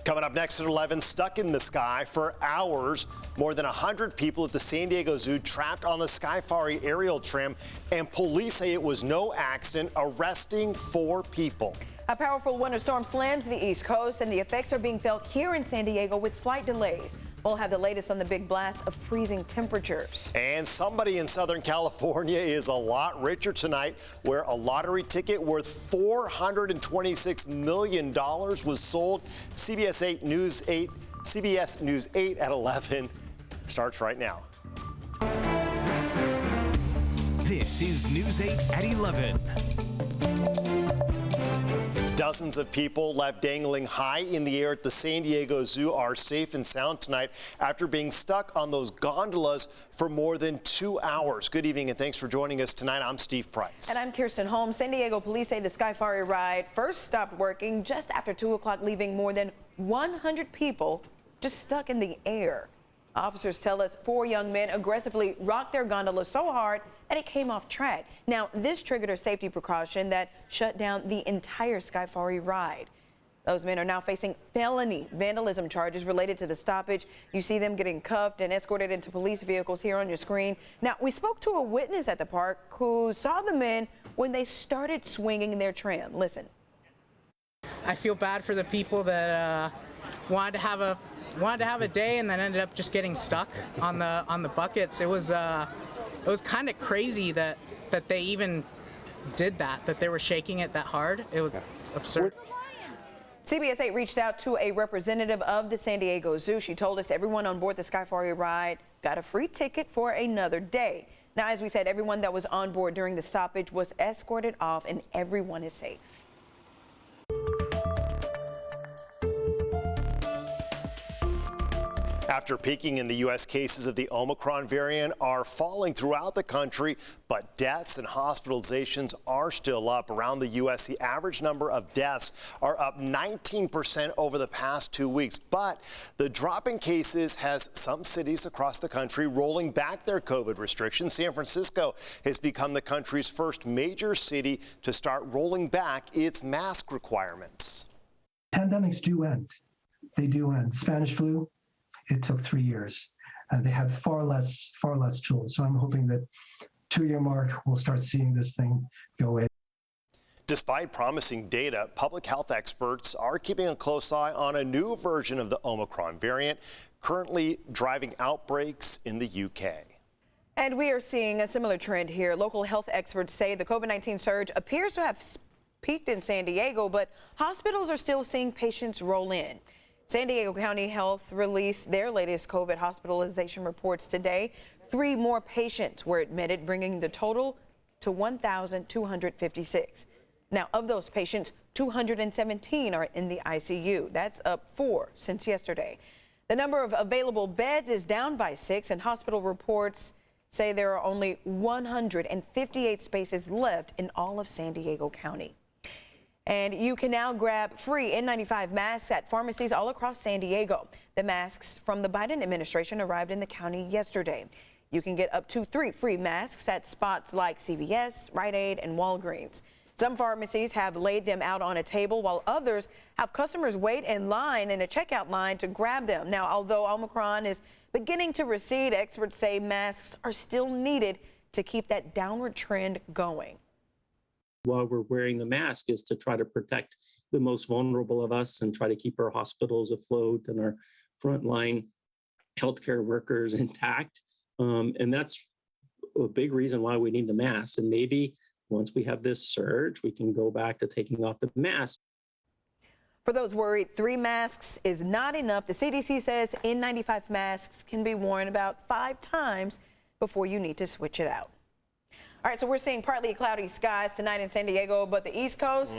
Coming up next at 11, stuck in the sky for hours. More than 100 people at the San Diego Zoo trapped on the Skyfari aerial tram, and police say it was no accident, arresting 4 people. A powerful winter storm slams the East Coast, and the effects are being felt here in San Diego with flight delays. We'll have the latest on the big blast of freezing temperatures. And somebody in Southern California is a lot richer tonight, where a lottery ticket worth $426 million was sold. CBS News 8 at 11 starts right now. This is News 8 at 11. Dozens of people left dangling high in the air at the San Diego Zoo are safe and sound tonight after being stuck on those gondolas for more than 2 hours. Good evening and thanks for joining us tonight. I'm Steve Price. And I'm Kirsten Holmes. San Diego police say the Skyfari ride first stopped working just after 2 o'clock, leaving more than 100 people just stuck in the air. Officers tell us 4 young men aggressively rocked their gondola so hard that it came off track. Now, this triggered a safety precaution that shut down the entire Skyfari ride. Those men are now facing felony vandalism charges related to the stoppage. You see them getting cuffed and escorted into police vehicles here on your screen. Now, we spoke to a witness at the park who saw the men when they started swinging their tram. Listen. I feel bad for the people that wanted to have a day and then ended up just getting stuck on the buckets. It was kind of crazy that they even did that they were shaking it that hard. It was absurd. CBS 8 reached out to a representative of the San Diego Zoo. She told us everyone on board the Skyfari ride got a free ticket for another day. Now, as we said, everyone that was on board during the stoppage was escorted off and everyone is safe. After peaking in the U.S., cases of the Omicron variant are falling throughout the country, but deaths and hospitalizations are still up. Around the U.S., the average number of deaths are up 19% over the past 2 weeks. But the drop in cases has some cities across the country rolling back their COVID restrictions. San Francisco has become the country's first major city to start rolling back its mask requirements. Pandemics do end. They do end. Spanish flu, it took 3 years. They have far less tools. So I'm hoping that 2-year mark, we'll start seeing this thing go in. Despite promising data, public health experts are keeping a close eye on a new version of the Omicron variant, currently driving outbreaks in the UK. And we are seeing a similar trend here. Local health experts say the COVID-19 surge appears to have peaked in San Diego, but hospitals are still seeing patients roll in. San Diego County Health released their latest COVID hospitalization reports today. 3 more patients were admitted, bringing the total to 1,256. Now, of those patients, 217 are in the ICU. That's up 4 since yesterday. The number of available beds is down by 6, and hospital reports say there are only 158 spaces left in all of San Diego County. And you can now grab free N95 masks at pharmacies all across San Diego. The masks from the Biden administration arrived in the county yesterday. You can get up to 3 free masks at spots like CBS, Rite Aid, and Walgreens. Some pharmacies have laid them out on a table, while others have customers wait in line in a checkout line to grab them. Now, although Omicron is beginning to recede, experts say masks are still needed to keep that downward trend going. While we're wearing the mask is to try to protect the most vulnerable of us and try to keep our hospitals afloat and our frontline healthcare workers intact. And that's a big reason why we need the mask. And maybe once we have this surge, we can go back to taking off the mask. For those worried, 3 masks is not enough. The CDC says N95 masks can be worn about 5 times before you need to switch it out. All right, so we're seeing partly cloudy skies tonight in San Diego, but the East Coast,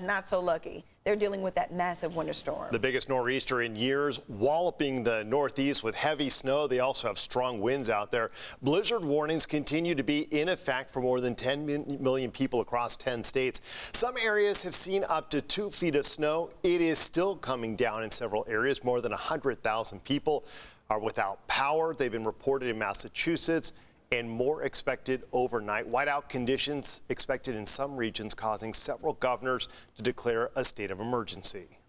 not so lucky. They're dealing with that massive winter storm. The biggest nor'easter in years, walloping the Northeast with heavy snow. They also have strong winds out there. Blizzard warnings continue to be in effect for more than 10 million people across 10 states. Some areas have seen up to 2 feet of snow. It is still coming down in several areas. More than 100,000 people are without power. They've been reported in Massachusetts, and more expected overnight. Whiteout conditions expected in some regions, causing several governors to declare a state of emergency.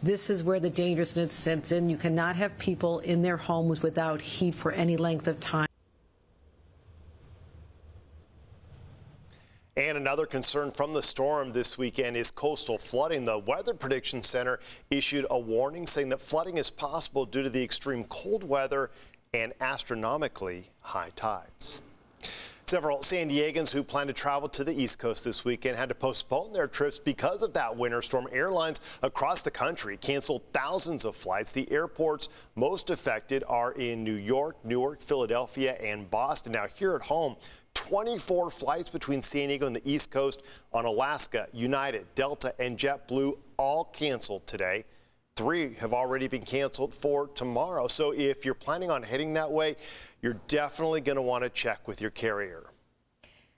This is where the dangerousness sets in. You cannot have people in their homes without heat for any length of time. And another concern from the storm this weekend is coastal flooding. The Weather Prediction Center issued a warning saying that flooding is possible due to the extreme cold weather and astronomically high tides. Several San Diegans who plan to travel to the East Coast this weekend had to postpone their trips because of that winter storm. Airlines across the country canceled thousands of flights. The airports most affected are in New York, Newark, Philadelphia, and Boston. Now, here at home, 24 flights between San Diego and the East Coast on Alaska, United, Delta, and JetBlue all canceled today. 3 have already been canceled for tomorrow. So if you're planning on heading that way, you're definitely going to want to check with your carrier.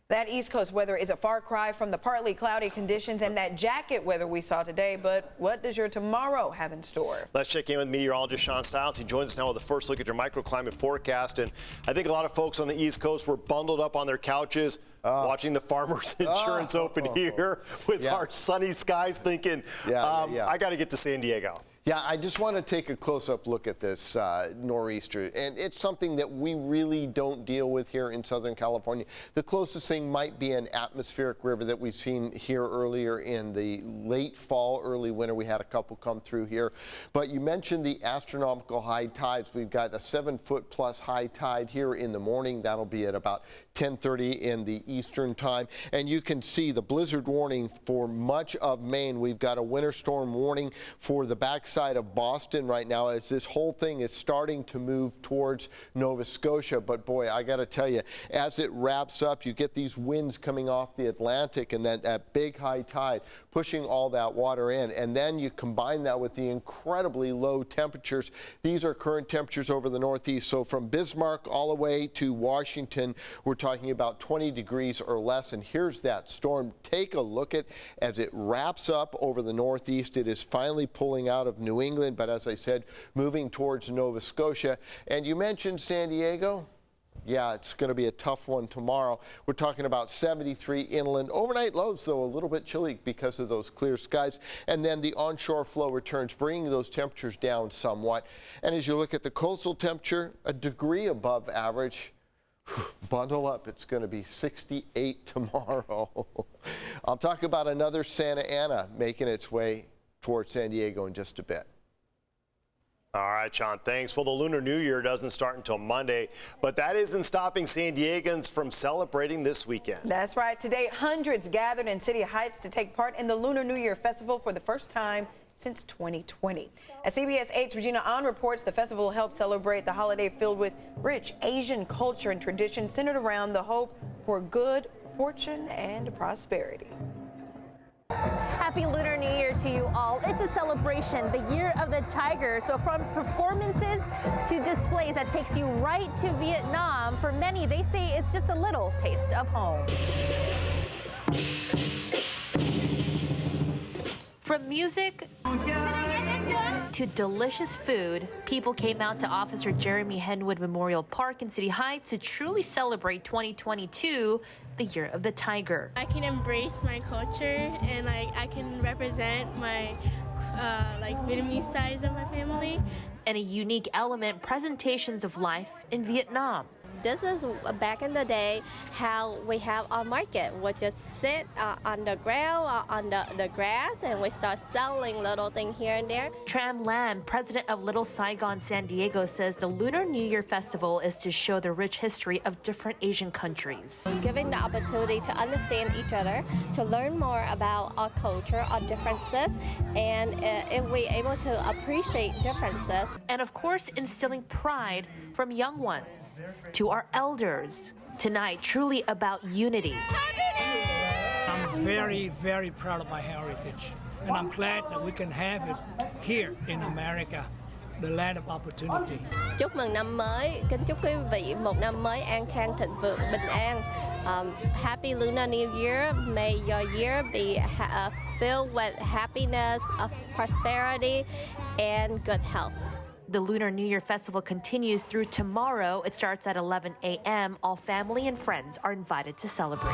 That East Coast weather is a far cry from the partly cloudy conditions and that jacket weather we saw today. But what does your tomorrow have in store? Let's check in with meteorologist Sean Stiles. He joins us now with the first look at your microclimate forecast. And I think a lot of folks on the East Coast were bundled up on their couches watching the Farmers Insurance Open here with our sunny skies thinking, I got to get to San Diego. Yeah, I just want to take a close-up look at this nor'easter, and it's something that we really don't deal with here in Southern California. The closest thing might be an atmospheric river that we've seen here earlier in the late fall, early winter. We had a couple come through here, but you mentioned the astronomical high tides. We've got a 7-foot-plus high tide here in the morning. That'll be at about 10:30 in the Eastern time, and you can see the blizzard warning for much of Maine. We've got a winter storm warning for the backside of Boston right now as this whole thing is starting to move towards Nova Scotia. But boy, I got to tell you, as it wraps up, you get these winds coming off the Atlantic and then that big high tide pushing all that water in, and then you combine that with the incredibly low temperatures. These are current temperatures over the Northeast, so from Bismarck all the way to Washington, we're talking about 20 degrees or less. And here's that storm. Take a look at as it wraps up over the Northeast. It is finally pulling out of New England, but as I said, moving towards Nova Scotia. And you mentioned San Diego. Yeah, it's going to be a tough one tomorrow. We're talking about 73 inland. Overnight lows, though, a little bit chilly because of those clear skies. And then the onshore flow returns, bringing those temperatures down somewhat. And as you look at the coastal temperature, a degree above average. Bundle up. It's going to be 68 tomorrow. I'll talk about another Santa Ana making its way towards San Diego in just a bit. All right, Sean, thanks. Well, the Lunar New Year doesn't start until Monday, but that isn't stopping San Diegans from celebrating this weekend. That's right. Today, hundreds gathered in City Heights to take part in the Lunar New Year Festival for the first time since 2020. As CBS 8's Regina An reports, the festival helped celebrate the holiday filled with rich Asian culture and tradition centered around the hope for good fortune and prosperity. Happy Lunar New Year to you all. It's a celebration, the Year of the Tiger. So from performances to displays that takes you right to Vietnam, for many, they say it's just a little taste of home. From music to delicious food, people came out to Officer Jeremy Henwood Memorial Park in City Heights to truly celebrate 2022, the Year of the Tiger. I can embrace my culture and I can represent my Vietnamese side of my family. And a unique element, presentations of life in Vietnam. This is back in the day how we have our market. We just sit on the ground or on the grass and we start selling little things here and there. Tram Lam, president of Little Saigon, San Diego, says the Lunar New Year Festival is to show the rich history of different Asian countries. Giving the opportunity to understand each other, to learn more about our culture, our differences, and if we're able to appreciate differences. And of course, instilling pride from young ones to our elders. Tonight, truly about unity. I'm very, very proud of my heritage, and I'm glad that we can have it here in America, the land of opportunity. Chúc mừng năm mới, kính chúc quý vị một năm mới an khang thịnh vượng, bình an. Happy Lunar New Year. May your year be filled with happiness, prosperity, and good health. The Lunar New Year Festival continues through tomorrow. It starts at 11 a.m. All family and friends are invited to celebrate.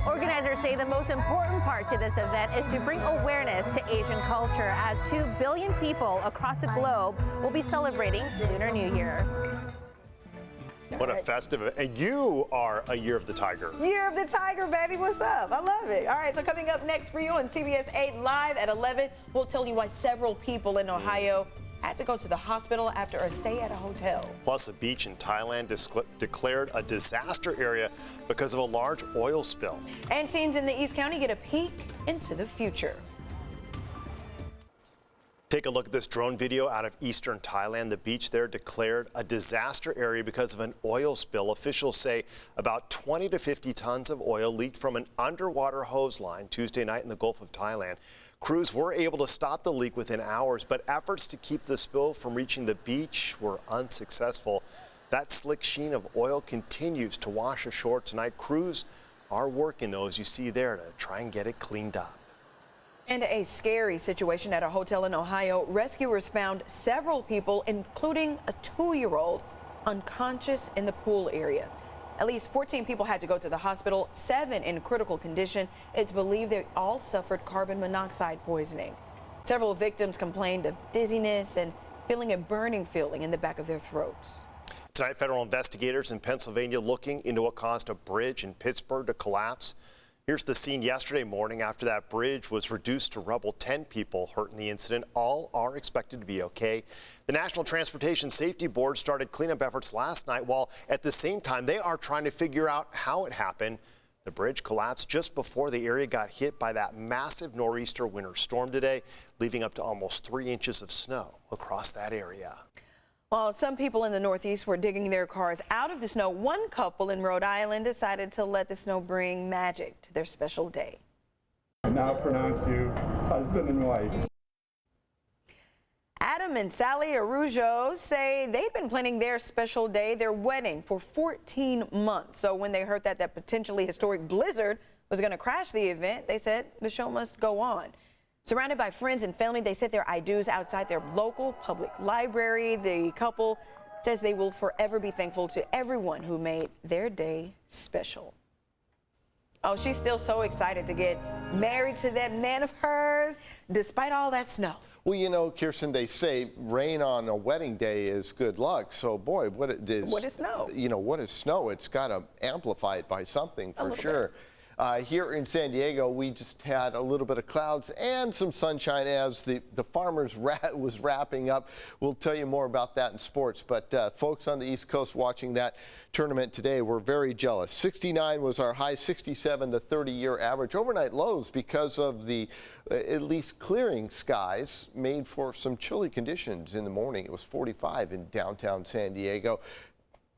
Organizers say the most important part to this event is to bring awareness to Asian culture, as 2 billion people across the globe will be celebrating Lunar New Year. What a festive event. And you are a Year of the Tiger. Year of the Tiger, baby. What's up? I love it. All right, so coming up next for you on CBS 8 Live at 11, we'll tell you why several people in Ohio had to go to the hospital after a stay at a hotel. Plus, a beach in Thailand declared a disaster area because of a large oil spill. And teens in the East County get a peek into the future. Take a look at this drone video out of eastern Thailand. The beach there declared a disaster area because of an oil spill. Officials say about 20 to 50 tons of oil leaked from an underwater hose line Tuesday night in the Gulf of Thailand. Crews were able to stop the leak within hours, but efforts to keep the spill from reaching the beach were unsuccessful. That slick sheen of oil continues to wash ashore tonight. Crews are working, though, as you see there, to try and get it cleaned up. And a scary situation at a hotel in Ohio. Rescuers found several people, including a 2-year-old, unconscious in the pool area. At least 14 people had to go to the hospital, 7 in critical condition. It's believed they all suffered carbon monoxide poisoning. Several victims complained of dizziness and feeling a burning feeling in the back of their throats. Tonight, federal investigators in Pennsylvania looking into what caused a bridge in Pittsburgh to collapse. Here's the scene yesterday morning after that bridge was reduced to rubble. 10 people hurt in the incident. All are expected to be okay. The National Transportation Safety Board started cleanup efforts last night, while at the same time they are trying to figure out how it happened. The bridge collapsed just before the area got hit by that massive nor'easter winter storm today, leaving up to almost 3 inches of snow across that area. While some people in the Northeast were digging their cars out of the snow, one couple in Rhode Island decided to let the snow bring magic to their special day. I now pronounce you husband and wife. Adam and Sally Arujo say they've been planning their special day, their wedding, for 14 months. So when they heard that potentially historic blizzard was going to crash the event, they said the show must go on. Surrounded by friends and family, they said their I-dos outside their local public library. The couple says they will forever be thankful to everyone who made their day special. Oh, she's still so excited to get married to that man of hers, despite all that snow. Well, you know, Kirsten, they say rain on a wedding day is good luck. So, boy, what is snow? You know, what is snow? It's got to amplify it by something for sure. Here in San Diego, we just had a little bit of clouds and some sunshine as the Farmers was wrapping up. We'll tell you more about that in sports. But folks on the East Coast watching that tournament today were very jealous. 69 was our high, 67 the 30-year average. Overnight lows because of the at least clearing skies made for some chilly conditions in the morning. It was 45 in downtown San Diego.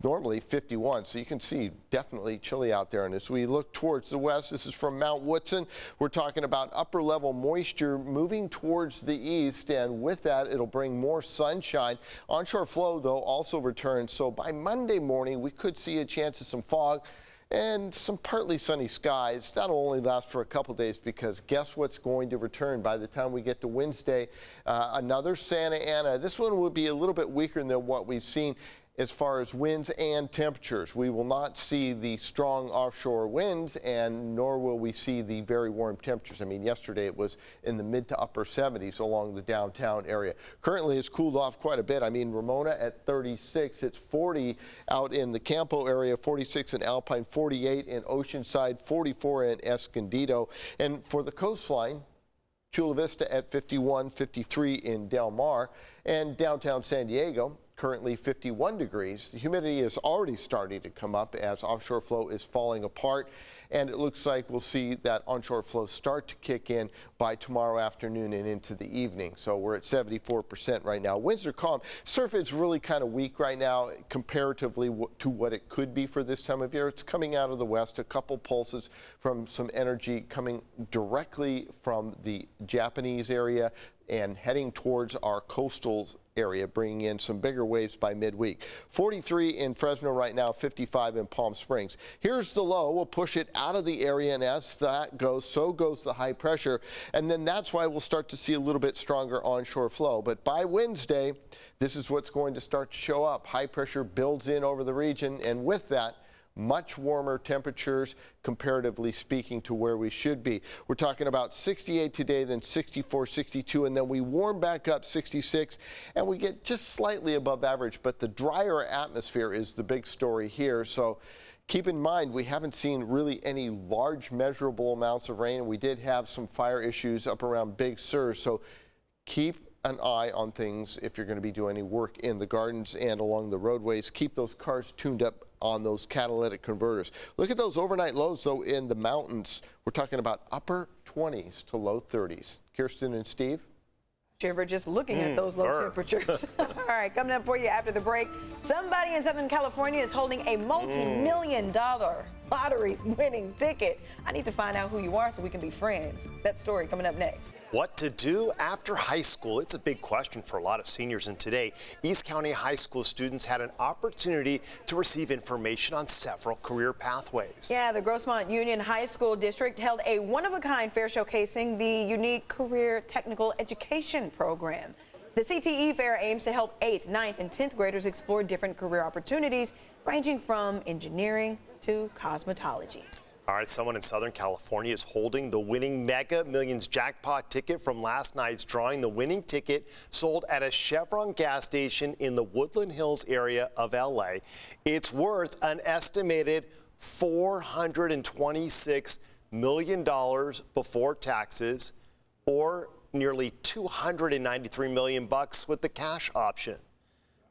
Normally 51, so you can see definitely chilly out there. And as we look towards the west, this is from Mount Woodson. We're talking about upper level moisture moving towards the east, and with that, it'll bring more sunshine. Onshore flow, though, also returns. So by Monday morning, we could see a chance of some fog and some partly sunny skies. That'll only last for a couple days, because guess what's going to return by the time we get to Wednesday? Another Santa Ana. This one will be a little bit weaker than what we've seen as far as winds and temperatures. We will not see the strong offshore winds, and nor will we see the very warm temperatures. I mean, yesterday it was in the mid to upper 70s along the downtown area. Currently it's cooled off quite a bit. I mean, Ramona at 36, it's 40 out in the Campo area, 46 in Alpine, 48 in Oceanside, 44 in Escondido. And for the coastline, Chula Vista at 51, 53 in Del Mar, and downtown San Diego, currently 51 degrees. The humidity is already starting to come up as offshore flow is falling apart, and it looks like we'll see that onshore flow start to kick in by tomorrow afternoon and into the evening. So we're at 74% right now. Winds are calm. Surf is really kind of weak right now comparatively to what it could be for this time of year. It's coming out of the west, a couple pulses from some energy coming directly from the Japanese area and heading towards our coastal area, bringing in some bigger waves by midweek. 43 in Fresno right now, 55 in Palm Springs. Here's the low. We'll push it out of the area, and as that goes, so goes the high pressure. And then that's why we'll start to see a little bit stronger onshore flow. But by Wednesday, this is what's going to start to show up. High pressure builds in over the region, and with that, much warmer temperatures, comparatively speaking, to where we should be. We're talking about 68 today, then 64, 62, and then we warm back up 66, and we get just slightly above average. But the drier atmosphere is the big story here. So keep in mind, we haven't seen really any large measurable amounts of rain. We did have some fire issues up around Big Sur, so keep an eye on things if you're going to be doing any work in the gardens and along the roadways. Keep those cars tuned up on those catalytic converters. Look at those overnight lows, though, in the mountains. We're talking about upper 20s to low 30s. Kirsten and Steve? Shiver just looking at those low temperatures. All right, coming up for you after the break, somebody in Southern California is holding a multi-million-dollar lottery winning ticket. I need to find out who you are so we can be friends. That story coming up next. What to do after high school? It's a big question for a lot of seniors, and today, East County high school students had an opportunity to receive information on several career pathways. Yeah, the Grossmont Union High School District held a one-of-a-kind fair showcasing the unique career technical education program. The CTE fair aims to help 8th, 9th, and 10th graders explore different career opportunities, ranging from engineering to cosmetology. All right, someone in Southern California is holding the winning Mega Millions jackpot ticket from last night's drawing. The winning ticket sold at a Chevron gas station in the Woodland Hills area of LA. It's worth an estimated $426 million before taxes, or nearly $293 million with the cash option.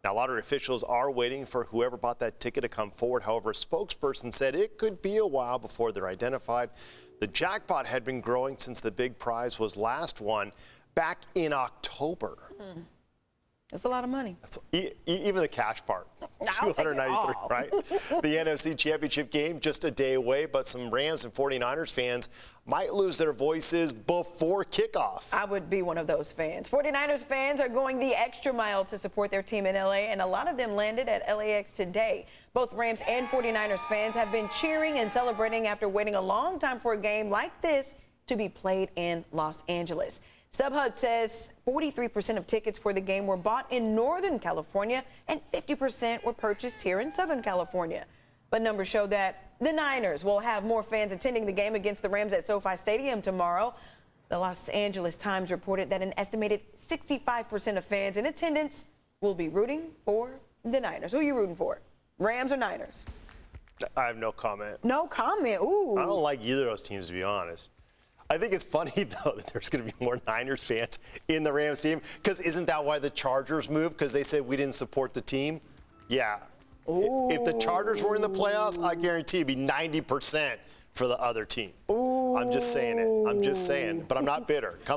Now, lottery officials are waiting for whoever bought that ticket to come forward. However, a spokesperson said it could be a while before they're identified. The jackpot had been growing since the big prize was last won back in October. That's a lot of money. That's, even the cash part, 293, right? The NFC Championship game just a day away, but some Rams and 49ers fans might lose their voices before kickoff. I would be one of those fans. 49ers fans are going the extra mile to support their team in LA, and a lot of them landed at LAX today. Both Rams and 49ers fans have been cheering and celebrating after waiting a long time for a game like this to be played in Los Angeles. StubHub says 43% of tickets for the game were bought in Northern California and 50% were purchased here in Southern California. But numbers show that the Niners will have more fans attending the game against the Rams at SoFi Stadium tomorrow. The Los Angeles Times reported that an estimated 65% of fans in attendance will be rooting for the Niners. Who are you rooting for? Rams or Niners? I have no comment. No comment. Ooh. I don't like either of those teams, to be honest. I think it's funny, though, that there's going to be more Niners fans in the Rams team, because isn't that why the Chargers moved? Because they said we didn't support the team? Yeah. Ooh. If the Chargers were in the playoffs, I guarantee it'd be 90% for the other team. Ooh. I'm just saying it. I'm just saying. But I'm not bitter.